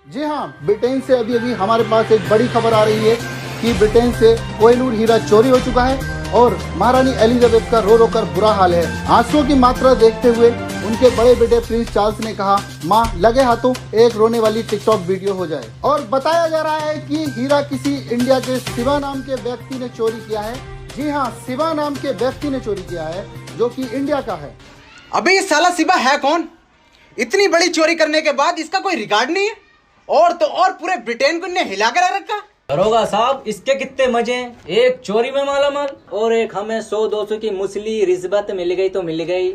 जी हाँ, ब्रिटेन से अभी अभी हमारे पास एक बड़ी खबर आ रही है कि ब्रिटेन से कोहिनूर हीरा चोरी हो चुका है और महारानी एलिजाबेथ का रो रो कर बुरा हाल है। आंसुओं की मात्रा देखते हुए उनके बड़े बेटे प्रिंस चार्ल्स ने कहा, माँ लगे हाथों एक रोने वाली टिकटॉक वीडियो हो जाए। और बताया जा रहा है कि हीरा किसी इंडिया के शिवा नाम के व्यक्ति ने चोरी किया है। जी हाँ, शिवा नाम के व्यक्ति ने चोरी किया है जो कि इंडिया का है। अबे ये साला शिवा है कौन? इतनी बड़ी चोरी करने के बाद इसका कोई रिकॉर्ड नहीं है। और तो और पूरे ब्रिटेन को इन्हें हिला कर रखा। दरोगा साहब, इसके कितने मजे हैं। एक चोरी में मालामाल और एक हमें 100-200 की मुसली रिश्वत मिल गई तो मिल गई।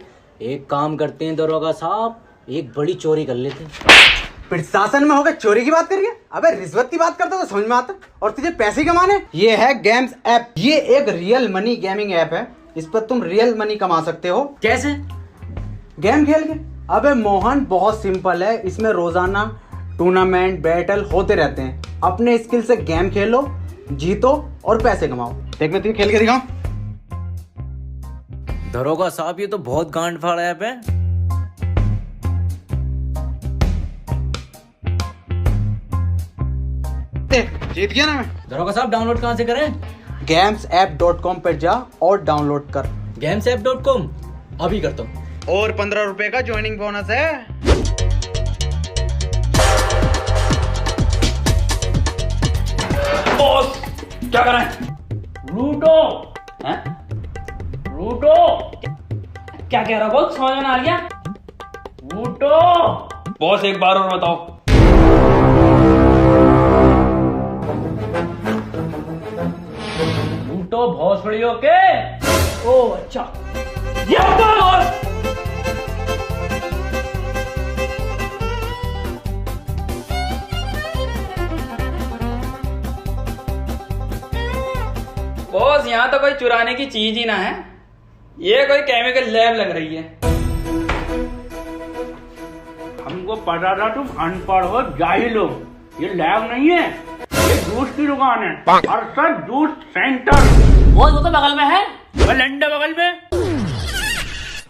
एक काम करते हैं दरोगा साहब, एक बड़ी चोरी कर लेते हैं। प्रशासन में होकर चोरी की बात करिए? अबे रिश्वत की बात करता तो समझ में आता। और तुझे पैसे कमाने? ये है गेम्स ऐप। ये एक रियल मनी गेमिंग ऐप है। इस पर तुम रियल मनी कमा सकते हो। कैसे? गेम खेल के। अबे मोहन, बहुत सिंपल है। इसमें रोजाना टूर्नामेंट बैटल होते रहते हैं। अपने स्किल से गेम खेलो, जीतो और पैसे कमाओ। देख मैं तुझे खेल के दिखाऊं। दरोगा साहब, ये तो बहुत गांड फाड़ ऐप है। जीत गया ना मैं। दरोगा साहब, डाउनलोड कहाँ से करें? gamesapp.com पर जा और डाउनलोड कर। gamesapp.com अभी करता हूँ। और 15 रुपए का ज्वाइनिंग बोनस है। बॉस क्या कर रहे हैं? रूटो हैं? रूटो क्या कह रहा बॉस? समझ में ना आ गया? रूटो बॉस एक बार और बताओ। रूटो भोसड़ियों के। ओ अच्छा, ये बॉस। बॉस यहाँ तो कोई चुराने की चीज ही ना है। ये कोई केमिकल लैब लग रही है। हमको पता था तुम अनपढ़ हो, जाहिल हो। ये लैब नहीं है, ये जूस की दुकान है। Arshad juice centre. वो तो बगल में है, लंडे बगल में।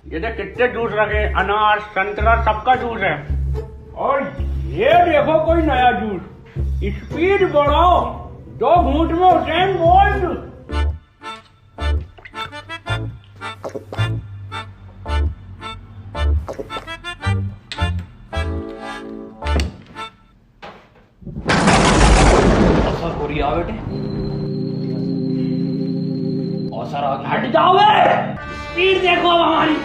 ये देख कितने जूस रखे, अनार संतरा सबका जूस है। और ये देखो कोई नया जूस। स्पीड बढ़ाओ, 2 घूंट में हुसैन बोल्ट। आ बेटे, और सर हट जाओ बे। स्पीड देखो अब हमारी।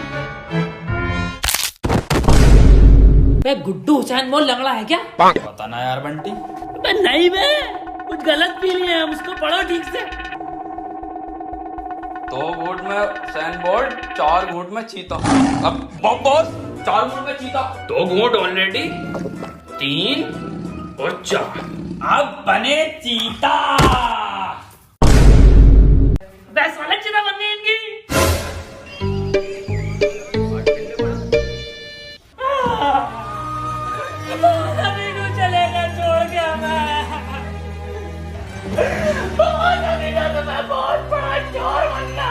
बे गुड्डू हुसैन बोल लंगड़ा है क्या? पता ना यार बंटी। बे नहीं बे, कुछ गलत पी लिए हम, उसको पढ़ो ठीक से। 2 घूंट में हुसैन बोल्ट, 4 घूंट में चीता। अब बॉस 4 घूंट में चीता। 2 घूंट ऑलरेडी, 3 और 4। अब बने चीता। बस वाला चीता बन गई इनकी। अभी को चलेगा छोड़ के हमें। अभी का तो मैं बहुत बड़ा चोर बनना।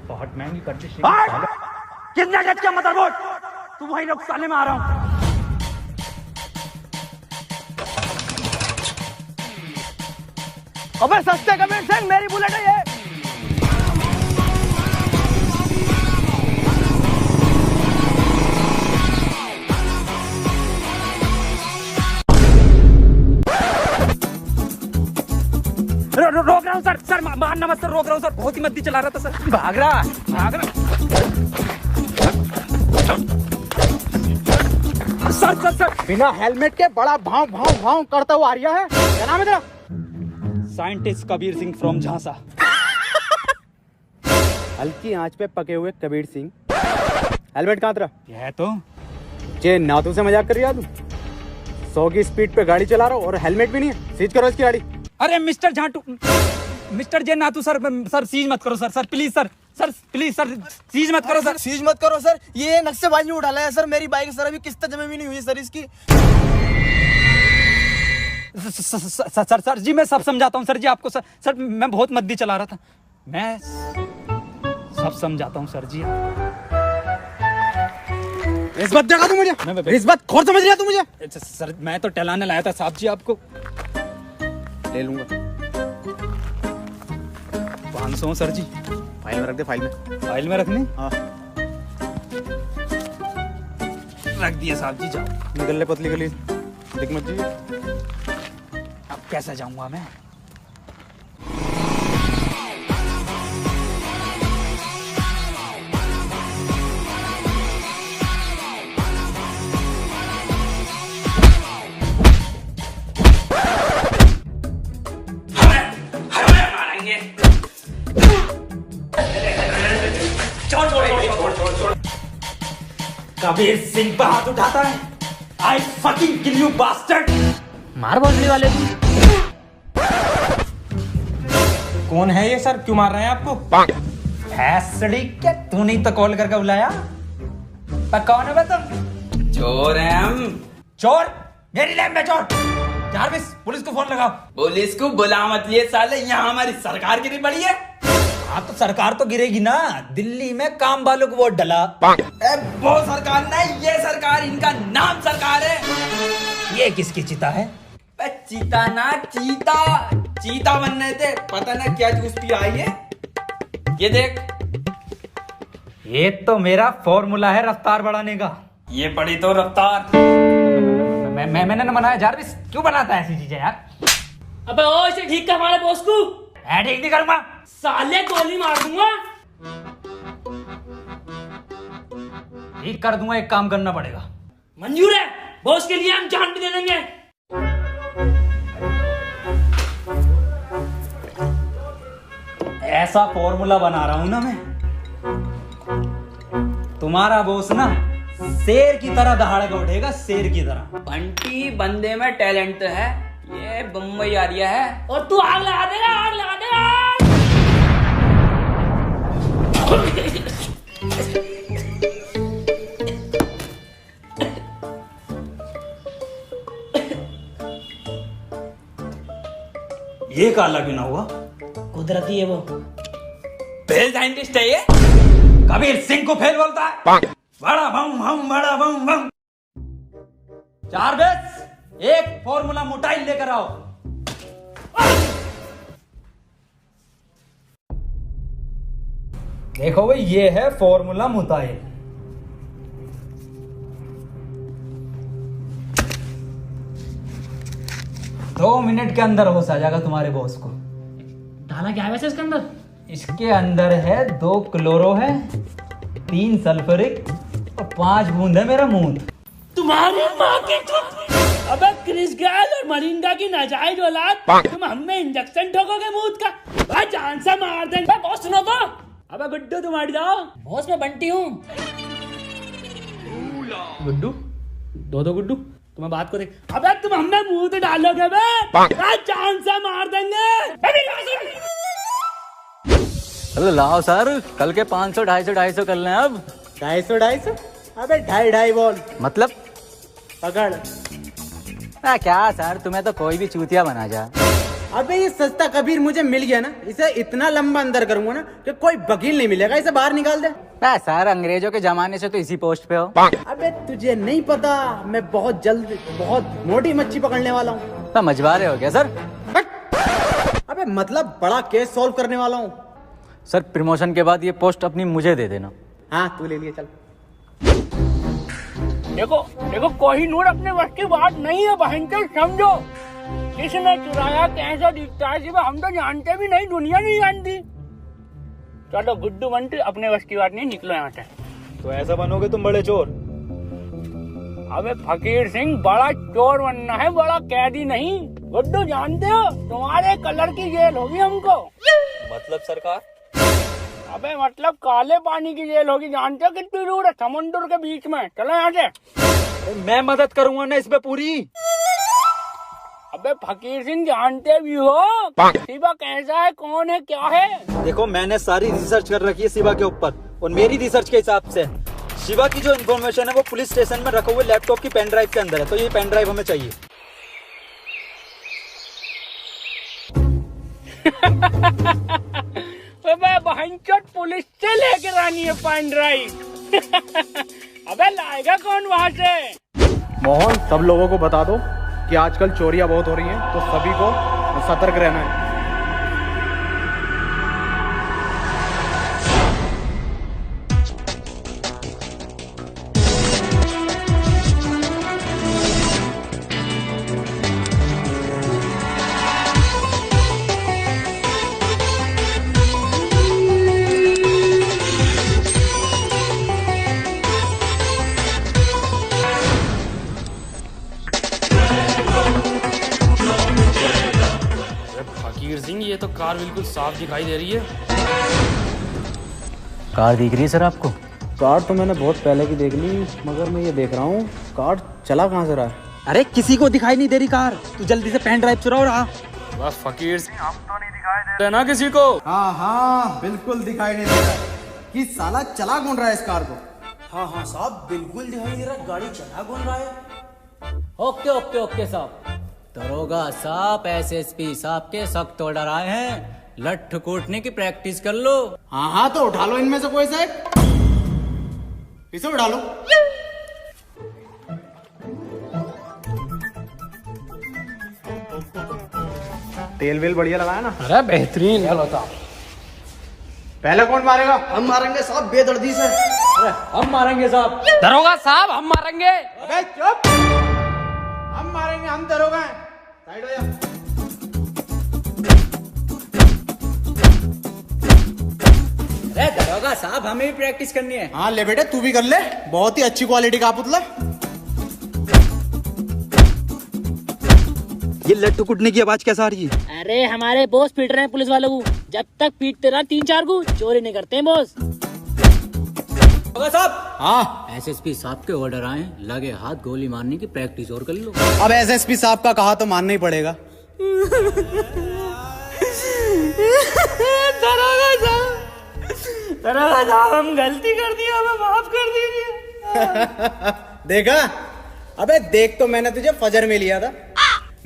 बहुत महंगी कर दी। कितना कच्चा मदरबोर्ड? तू वही लोग साले में आ रहा हूं। अबे सस्ते कमेंट से मेरी बुलेट है ये। रोक रहा हूँ सर। सर मारना मत सर, रोक रहा हूँ सर। बहुत ही मद्दी चला रहा था सर। भाग रहा। सर सर सर, बिना हेलमेट के बड़ा भाव भाव भाव करता हुआ आ रहा है। क्या नाम है तेरा? साइंटिस्ट कबीर सिंह फ्रॉम झांसा। हल्की आंच पे पके हुए कबीर सिंह। हेलमेट कहाँ तेरा? यह तो जे नातू से मजाक कर रहा तू? 100 की स्पीड पे गाड़ी चला रहा हो और हेलमेट भी नहीं है। सीज करो इसकी गाड़ी। अरे मिस्टर झांटू, मिस्टर जे नातू सर, सर सीज मत करो sir. Sir please sir, sir please sir seize मत करो सर। सीज मत करो सर। ये नक्शेबाजी में उठा है सर मेरी बाइक। सर अभी किस्त जमा भी नहीं हुई सर इसकी। सर जी मैं सब समझाता हूँ सर जी आपको। सर मैं बहुत मद्दी चला रहा था। मैं सब समझाता हूँ सर जी। रिश्वत देगा तू मुझे? रिश्वत खोर समझ रहा तू मुझे? सर मैं तो टहलाने लाया था साहब जी आपको। ले लूंगा। 500 सर जी। फाइल में रख दे, फाइल में। फाइल में रखनी? हाँ। रख दिया साहब जी, जाओ। निकल ले पतली गली, दिख मत जी। अब कैसे जाऊंगा मैं? कबीर सिंह पे हाथ उठाता है। I fucking kill you bastard! मार भोसड़ी वाले को। कौन है ये सर? क्यों मार रहे हैं आपको? भैंसड़ी क्या तूने तो कॉल करके बुलाया? पर कौन है बे तुम? चोर हैं हम। चोर? मेरी लैब में चोर? जारविस, पुलिस को फोन लगाओ। पुलिस को बुला मत लिए साले, यहाँ हमारी सरकार गिरी पड़ी है। हाँ तो सरकार तो गिरेगी ना। दिल्ली में काम वालों को वोट डला। वो सरकार नहीं, ये सरकार, इनका नाम सरकार है। ये किसकी चिता है? चीता ना चीता, चीता बन रहे थे, पता ना क्या जूस पी आई है। ये देख, ये तो मेरा फॉर्मूला है रफ्तार बढ़ाने का। ये पड़ी तो रफ्तार। मैंने न बनाया। जारविस क्यों बनाता है ऐसी चीजें यार? अबे ओ इसे ठीक कर हमारे बॉस को। ठीक नहीं करूंगा साले, गोली मार दूंगा। ठीक कर दूंगा। एक काम करना पड़ेगा। मंजूर है, बॉस के लिए हम जान भी दे देंगे। ऐसा फॉर्मूला बना रहा हूं ना मैं, तुम्हारा बॉस ना शेर की तरह दहाड़ के उठेगा, शेर की तरह। बंटी बंदे में टैलेंट तो है, ये बम्बई आ रिया है। और तू आग लगा देगा, आग लगा देगा। ये काला क्यों ना हुआ? कुदरती है वो। फेल साइंटिस्ट है ये। कबीर सिंह को फेल बोलता है। बड़ा बम हम, बड़ा बम बम। जारविस, एक फॉर्मूला मोटाइल लेकर आओ। देखो भाई, ये है फॉर्मूला मोटाइल। दो मिनट के अंदर होश आ जाएगा तुम्हारे बॉस को। डाला क्या है वैसे इसके अंदर? इसके अंदर है 2 क्लोरो है, 3 सल्फ्यूरिक और 5 बूंद है मेरा मूत। तुम्हारी माँ की चुप। अबे क्रिस गैल और मरिंगा की नाजायज औलाद, तुम हमें इंजेक्शन ठोकोगे मूत का? भाई जान से मार देंगे। बॉस सुनो तो। अबे गुड्डू तुम हट जाओ। बॉस मैं बंटी हूँ। गुड्डू, दो गुड्डू, तुम्हें बात को देख। अबे तुम हमें मुंह तो डालोगे बे? भाई जान से मार देंगे। चलो लाओ सर, कल के 500 250 कर लें अब। 250? अबे 2.5 बोल। मतलब पकड़। क्या सर, तुम्हें तो कोई भी चूतिया बना जा। अबे ये सस्ता कबीर मुझे मिल गया ना, इसे इतना लंबा अंदर करूंगा ना कि कोई वकील नहीं मिलेगा, इसे बाहर निकाल दे। सर अंग्रेजों के जमाने से तो इसी पोस्ट पे हो। अबे तुझे नहीं पता, मैं बहुत जल्द बहुत मोटी मच्छी पकड़ने वाला हूँ। तो मजबारे हो गया सर। अबे मतलब बड़ा केस सॉल्व करने वाला हूँ। सर प्रमोशन के बाद ये पोस्ट अपनी मुझे दे देना। हाँ तू ले लिए, चल। देखो देखो, कोहिनूर अपने वश की बात नहीं है बहन के, समझो। किसने चुराया, कैसा दिखता है, सिर्फ हम तो जानते भी नहीं, दुनिया नहीं जानती। चलो गुड्डू बंटी, अपने वश की बात नहीं, निकलो यहाँ से। तो ऐसा बनोगे तुम बड़े चोर। अबे फकीर सिंह, बड़ा चोर बनना है, बड़ा कैदी नहीं। गुड्डू जानते हो, तुम्हारे कलर की जेल होगी हमको। मतलब सरकार? अबे मतलब काले पानी की जेल होगी, जानते हो कितनी दूर है? समुद्र के बीच में। चलो यहाँ से। मैं मदद करूंगा ना इसमें पूरी। अबे फकीर सिंह, जानते भी हो शिवा कैसा है, कौन है, क्या है? देखो मैंने सारी रिसर्च कर रखी है शिवा के ऊपर, और मेरी रिसर्च के हिसाब से शिवा की जो इन्फॉर्मेशन है वो पुलिस स्टेशन में रखे हुए लैपटॉप की पेन ड्राइव के अंदर है, तो ये पेन ड्राइव हमें चाहिए। अबे बहनचोद पुलिस से लेकर आनी है पेन ड्राइव। अबे लाएगा कौन वहाँ से? मोहन, सब लोगों को बता दो कि आजकल चोरियां बहुत हो रही हैं, तो सभी को सतर्क रहना है। फकीर सिंह, ये तो कार बिल्कुल साफ दिखाई दे रही है। कार दिख रही है सर आपको? कार तो मैंने बहुत पहले की देख ली, मगर मैं ये देख रहा हूँ कार चला कहाँ से रहा है। अरे किसी को दिखाई नहीं दे रही कार, तू जल्दी से पेन ड्राइव चुरा रहा। बस फकीर सिंह, हम तो नहीं दिखाई दे रहे ना किसी को। हाँ हाँ, बिल्कुल दिखाई नहीं दे रहा कि साला चला कौन रहा है इस कार को। हाँ हाँ साहब, बिल्कुल दिखाई नहीं दे रहा, गाड़ी चला कौन रहा है। ओके ओके ओके साहब। दरोगा साहब एसएसपी साहब के सख्त ऑर्डर आए हैं, लठ कूटने की प्रैक्टिस कर लो। हाँ हाँ, तो उठा लो इनमें से कोई सा एक, इसे उठा लो। तेल वेल बढ़िया लगाया ना? अरे बेहतरीन। चलो साहब, पहले कौन मारेगा? हम मारेंगे साहब बेदर्दी से। अरे हम मारेंगे साहब। दरोगा साहब, हम मारेंगे। अबे चुप! हम मारेंगे, हम दरोगा हैं। साइड हो जा। अरे दरोगा साहब, हमें भी प्रैक्टिस करनी है। हाँ ले बेटे, तू भी कर ले, बहुत ही अच्छी क्वालिटी का पुतला। ये लट्टू कुटने की आवाज कैसा आ रही है? अरे हमारे बॉस पीट रहे हैं पुलिस वालों को, जब तक पीटते रहा 3-4 को चोरी नहीं करते हैं बॉस। दरोगा साहब, हाँ, एसएसपी साहब के ऑर्डर आए, लगे हाथ गोली मारने की प्रैक्टिस और कर लो। अब एसएसपी साहब का कहा तो मानना ही पड़ेगा। दरोगा साहब, हम गलती कर दी, हमें माफ कर दीजिए। देखा? अबे देख, तो मैंने तुझे फजर में लिया था।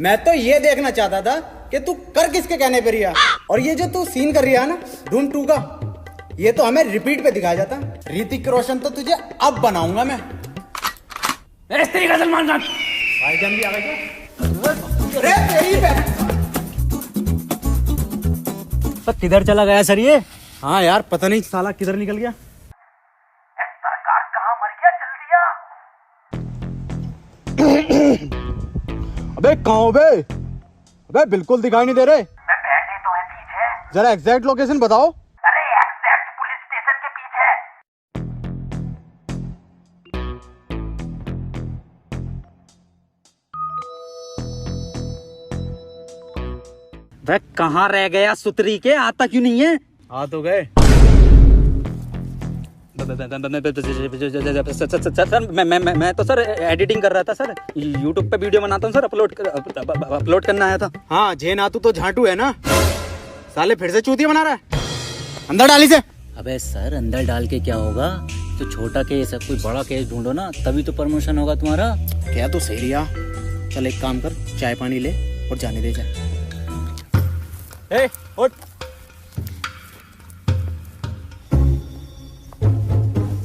मैं तो ये देखना चाहता था कि तू कर किसके कहने पे रिया, और ये जो तू सीन कर रही है ना धूम 2 का, ये तो हमें रिपीट पे दिखाया जाता। ऋतिक रोशन तो तुझे अब बनाऊंगा मैं। इस तरीके से सलमान खान। भाईजान भी आ गए क्या? अरे तेरी बहन। तो किधर चला गया सर ये? हाँ यार, पता नहीं साला किधर निकल गया। सरकार कहाँ मर गया, जल्दी आ। अबे कहाँ हो बे? अबे बिल्कुल दिखाई नहीं दे रहे। मैं बैठे तो है पीछे। जरा एग्जैक्ट लोकेशन बताओ। अरे एग्जैक्ट पुलिस स्टेशन के पीछे। वह कहाँ रह गया सुतरी के, आता क्यों नहीं है? आ तो गए। सर मैं तो सर एडिटिंग कर रहा था सर, यूट्यूब पे वीडियो बनाता हूँ सर, अपलोड करना आया था। हाँ, जे नातू तो झाटू है ना, साले फिर से चूतिया बना रहा है। अंदर डाली से। अबे सर, अंदर डाल के क्या होगा? तो छोटा केस है, कोई बड़ा केस ढूंढो ना, तभी तो प्रमोशन होगा तुम्हारा। क्या तो सही रिया। चल एक काम कर, चाय पानी ले और जाने दे जा। ए, उठ।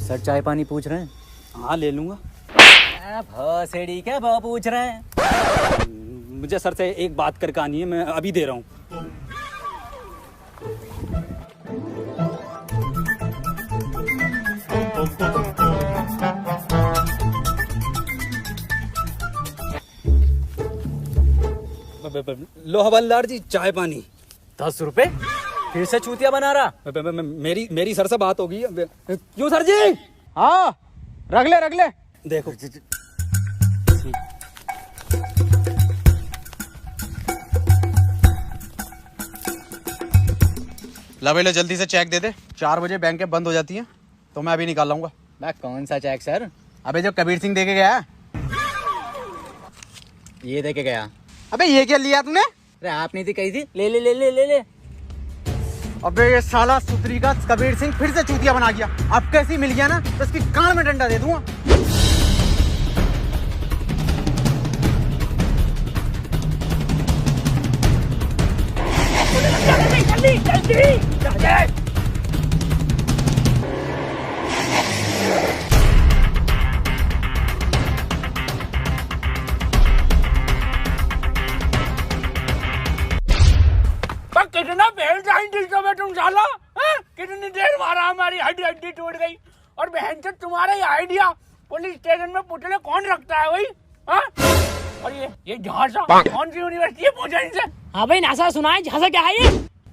सर चाय पानी पूछ रहे हैं? हाँ ले लूंगा। भौसेड़ी क्या भाव पूछ रहे हैं? मुझे सर से एक बात करके आनी है, मैं अभी दे रहा हूँ। लो हवलदार जी, चाय पानी। 10 रुपए? फिर से चूतिया बना रहा? मेरी सर से बात होगी। क्यों सर जी? हाँ, रख ले। देखो ला भैया, जल्दी से चेक दे दे। 4 बजे बैंकें बंद हो जाती हैं, तो मैं अभी निकाल लाऊंगा। मैं कौन सा चेक सर? अबे जो कबीर सिंह दे के गया। ये दे के गया। अबे ये क्या लिया तूने? अरे आपने थी कही थी, ले ले ले ले ले ले। अबे ये साला सुतरी का कबीर सिंह फिर से चूतिया बना गया। अब कैसी मिल गया ना, तो इसकी कान में डंडा दे दूंगा। जल्दी जल्दी जल्दी। कितना फेल साइंटिस्ट हो बे तुम साला, हैं? कितनी देर मारा, हमारी हड्डी हड्डी टूट गई। और बहन से तुम्हारा ये आइडिया पुलिस स्टेशन में पुतले कौन रखता है भाई, हाँ? और ये झांसा कौन सी यूनिवर्सिटी है, पूछो इनसे। हाँ भाई नासा सुना है, झांसा क्या है ये?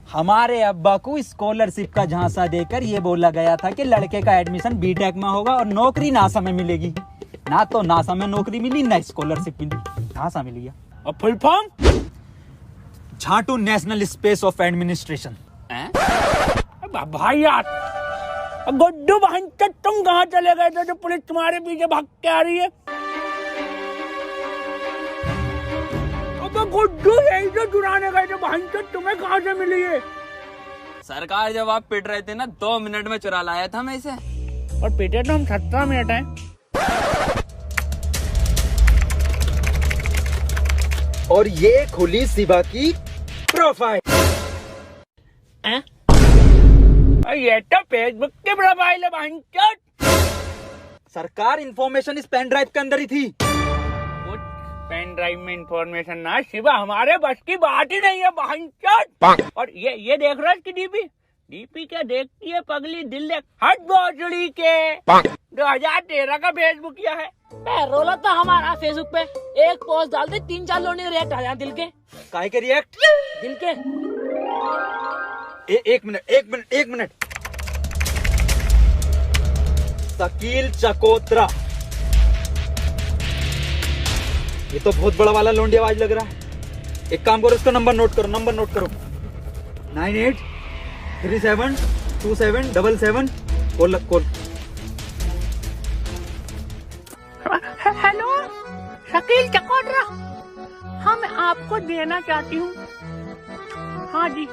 हमारे अब्बा को स्कॉलरशिप का झांसा देकर ये बोला गया था कि लड़के का एडमिशन बीटेक में होगा और नौकरी नासा में मिलेगी। ना तो नासा में नौकरी मिली, ना स्कॉलरशिप मिली, झांसा मिल गया। और फुल फॉर्म? झाटू नेशनल स्पेस ऑफ एडमिनिस्ट्रेशन। भाई यार, गुड्डू बहन तुम कहाँ चले गए थे जो पुलिस तुम्हारे पीछे भाग के आ रही है? गुड्डू यही तो चुराने गए थे, बहन तुम्हें कहाँ से मिली है? सरकार जब आप पिट रहे थे ना, 2 मिनट में चुरा लाया था मैं इसे। और पिटे तो हम 17 मिनट हैं। और ये खुली शिवा की प्रोफाइल। ये तो फेसबुक की प्रोफाइल है बहनचोद। सरकार इंफॉर्मेशन इस पेन ड्राइव के अंदर ही थी। पेन ड्राइव में इंफॉर्मेशन ना शिवा, हमारे बस की बात ही नहीं है बहनचोद। और ये देख रहा है इसकी डीपी क्या देखती है पगली, दिल देख हट भोसड़ी के 2013 का फेसबुक किया है। रोला था हमारा फेसबुक पे, एक पोस्ट डालते 3-4 लोग रिएक्ट आ जाए दिल के। काहे के रिएक्ट? दिल के। एक मिनट। शकील चकोत्रा, ये तो बहुत बड़ा वाला लोंडी आवाज लग रहा है। एक काम करो, इसका नंबर नोट करो 98372777। कॉल। हेलो शकील चकोत्रा, हाँ मैं आपको देना चाहती हूँ। हाँ जी,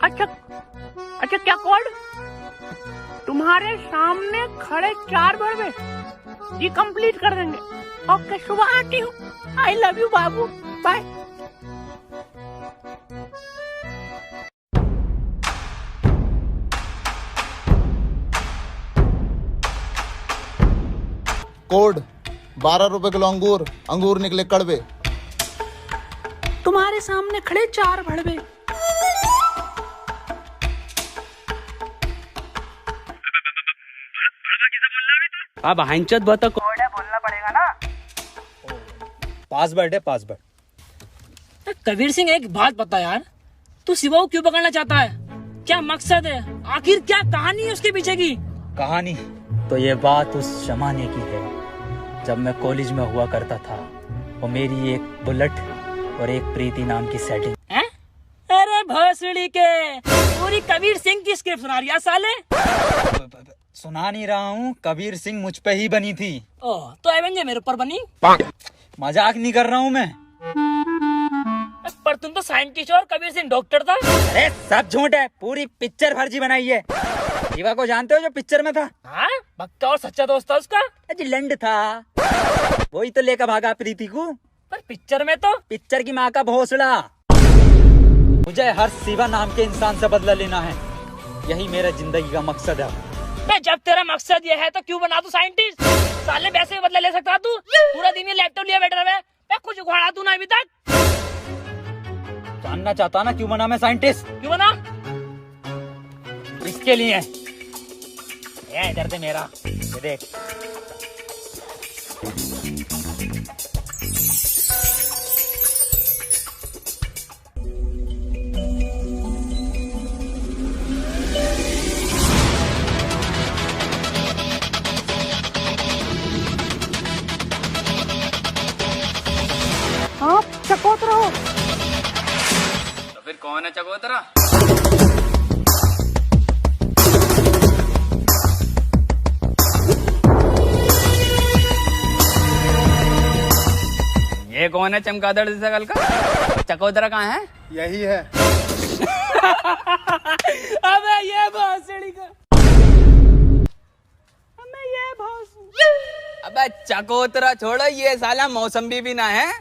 अच्छा क्या कोड? तुम्हारे सामने खड़े 4 बड़े जी, कंप्लीट कर देंगे। ओके, सुबह आती हूँ। आई लव यू बाबू, बाय। कोड 12 रुपए किलो अंगूर निकले कड़वे। तुम्हारे सामने खड़े 4 भड़वे। अब हाइंचत बता कोड है, बोलना पड़ेगा ना। पासवर्ड है, पासवर्ड। कबीर सिंह एक बात बता यार, तू शिवा को क्यों पकड़ना चाहता है? क्या मकसद है? आखिर क्या कहानी है उसके पीछे की? कहानी तो ये बात उस जमाने की है जब मैं कॉलेज में हुआ करता था। वो मेरी एक बुलेट और एक प्रीति नाम की सेटिंग। अरे भोसड़ी के, पूरी कबीर सिंह की स्क्रिप्ट सुना रही है साले। सुना नहीं रहा हूँ, कबीर सिंह मुझ पे ही बनी थी। ओह, तो एवेंजर मेरे ऊपर बनी? मजाक नहीं कर रहा हूँ मैं। पर तुम तो साइंटिस्ट और कबीर सिंह डॉक्टर था। अरे सब झूठ है, पूरी पिक्चर फर्जी बनाई है। शिवा को जानते हो जो पिक्चर में था? हाँ, पक्का और सच्चा दोस्त था उसका। अजी लंड था, वही तो लेकर भागा प्रीति को। पर पिक्चर में तो पिक्चर की माँ का भोसड़ा। मुझे हर शिवा नाम के इंसान से बदला लेना है, यही मेरा जिंदगी का मकसद है। जब तेरा मकसद ये है तो क्यों बना तू साइंटिस्ट? साले वैसे ही बदला ले सकता तू। पूरा दिन ये लैपटॉप लिया बैठा रहे, कुछ उखाड़ा तू ना अभी तक। जानना चाहता ना क्यों बना मैं साइंटिस्ट? क्यों बना? इसके लिए। ये इधर से मेरा ये देख। आप चकोतरा हो? तो फिर कौन है चकोतरा? ये कौन है चमगादड़ जैसा कल का? चकोतरा कहाँ है? यही है। अबे ये भोसड़ी का। अबे चकोतरा छोड़ो, ये साला मौसम्बी भी ना है।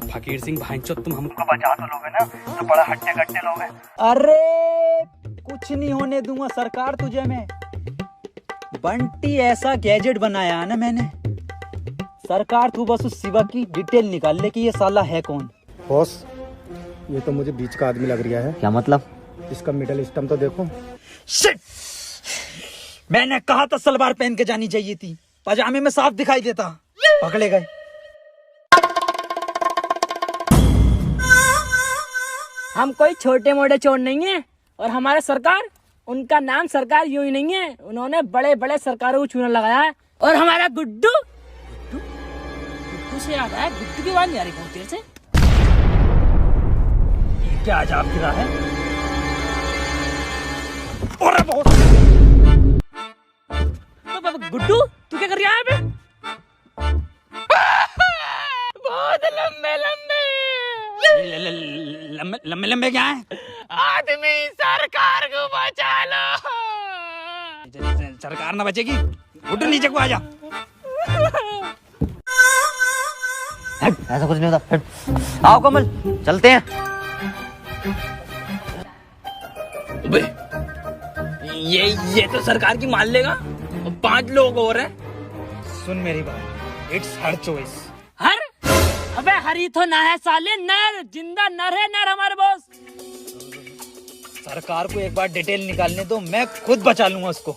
फकीर सिंह भाईचोद तुम हमको बचा तो लोगे ना, तो बड़ा हट्टे कट्टे लोग हैं। अरे कुछ नहीं होने दूंगा सरकार तुझे मैं। बंटी ऐसा गैजेट बनाया है ना मैंने, सरकार तू बस उस शिवा की डिटेल निकाल ले कि ये साला है कौन। बॉस ये तो मुझे बीच का आदमी लग रहा है। क्या मतलब? इसका मिडल स्टम्प तो देखो। शिट! मैंने कहा था सलवार पहन के जानी चाहिए थी, पजामे में साफ दिखाई देता। पकड़े गए। हम कोई छोटे मोटे चोर नहीं है, और हमारे सरकार, उनका नाम सरकार यूं ही नहीं है, उन्होंने बड़े बड़े सरकारों को चूना लगाया है। और हमारा गुड्डू गुड्डू से याद आया, गुड्डू की बात नहीं आ रही बहुत देर से। क्या अजाब गिरा है? अरे बहुत गुड्डू तू क्या कर रहा है? बहुत लंबे लंबे लंबे क्या है? आदमी, सरकार को बचा लो। सरकार ना बचेगी। गुड्डू नीचे को आजा। ऐसा कुछ नहीं होता। आओ कमल चलते हैं। ये तो सरकार की मान लेगा, 5 लोग और हैं। सुन मेरी बात, इट्स हर चॉइस। हर? अबे हरी तो ना है साले, नर, जिंदा नर है, नर हमारे बॉस। सरकार को एक बार डिटेल निकालने दो, मैं खुद बचा लूंगा उसको।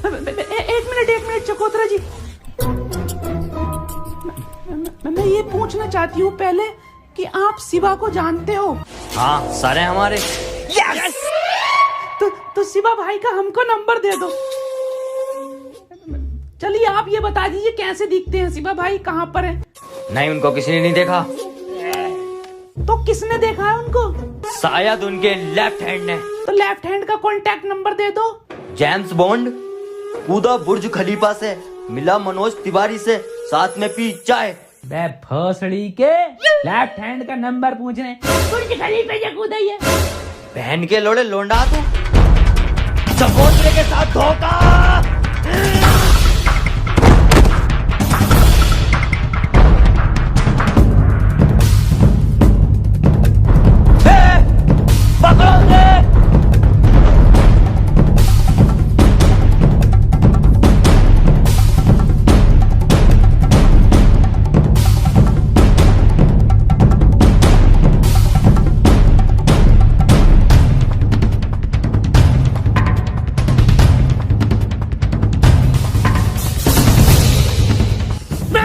एक मिनट चकोतरा जी, मैं ये पूछना चाहती हूँ पहले कि आप शिवा को जानते हो? हाँ सारे हमारे। यस! तो शिवा भाई का हमको नंबर दे दो। चलिए आप ये बता दीजिए कैसे दिखते हैं शिवा भाई, कहाँ पर है? नहीं उनको किसी ने नहीं देखा। तो किसने देखा है उनको? शायद उनके लेफ्ट हैंड ने। तो लेफ्ट हैंड का कॉन्टैक्ट नंबर दे दो। जेम्स बॉन्ड कूदा बुर्ज खलीफा से, मिला मनोज तिवारी से, साथ में पी चाय। बे भोसड़ी के लेफ्ट हैंड का नंबर पूछने बुर्ज खलीफा से कूदा ही है। बहन के लोड़े लोंडा तू, चकोतरे के साथ धोखा।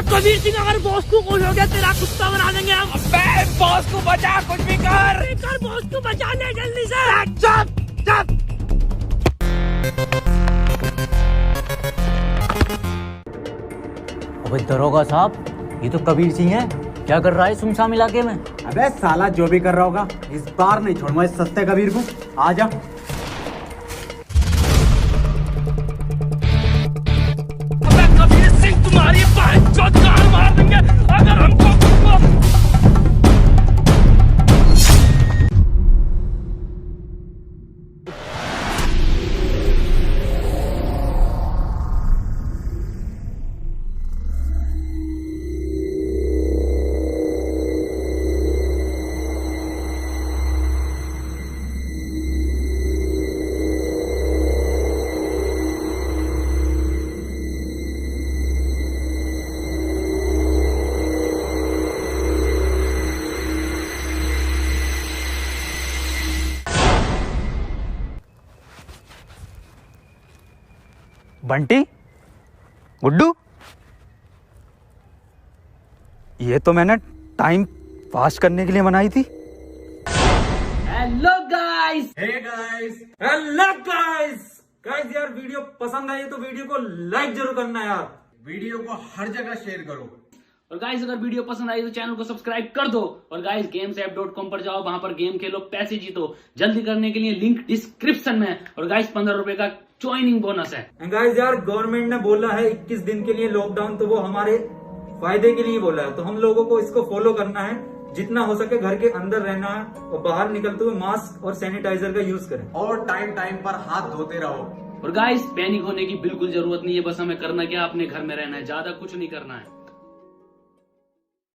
कबीर सिंह अगर बॉस को कुछ हो गया तेरा कुत्ता बना देंगे हम। अबे बॉस को बचा, कुछ भी कर बॉस को बचा ले जल्दी से। चुप चुप। अबे दरोगा साहब, ये तो कबीर सिंह है, क्या कर रहा है सुमशाम इलाके में? अबे साला जो भी कर रहा होगा, इस बार नहीं छोड़ूंगा इस सस्ते कबीर को। आजा। कबीर सिंह तुम्हारी बात गाड़ मार देंगे अगर हमको। बंटी, गुड्डू, ये तो मैंने टाइम पास करने के लिए बनाई थी। Hello guys. हेलो गाइस यार वीडियो पसंद आई तो वीडियो को लाइक जरूर करना यार। वीडियो को हर जगह शेयर करो। और गाइस अगर वीडियो पसंद आई तो चैनल को सब्सक्राइब कर दो। और गाइस gamesapp.com पर जाओ, वहां पर गेम खेलो, पैसे जीतो। जल्दी करने के लिए लिंक डिस्क्रिप्शन में। और गाइस 15 रुपए का ज्वाइनिंग बोनस है। गाइस यार गवर्नमेंट ने बोला है 21 दिन के लिए लॉकडाउन, तो वो हमारे फायदे के लिए बोला है, तो हम लोगों को इसको फॉलो करना है। जितना हो सके घर के अंदर रहना है और बाहर निकलते हुए मास्क और सैनिटाइजर का यूज करें। और टाइम टाइम पर हाथ धोते रहो। और गाइस पैनिक होने की बिल्कुल जरूरत नहीं है, बस हमें करना क्या, अपने घर में रहना है, ज्यादा कुछ नहीं करना है।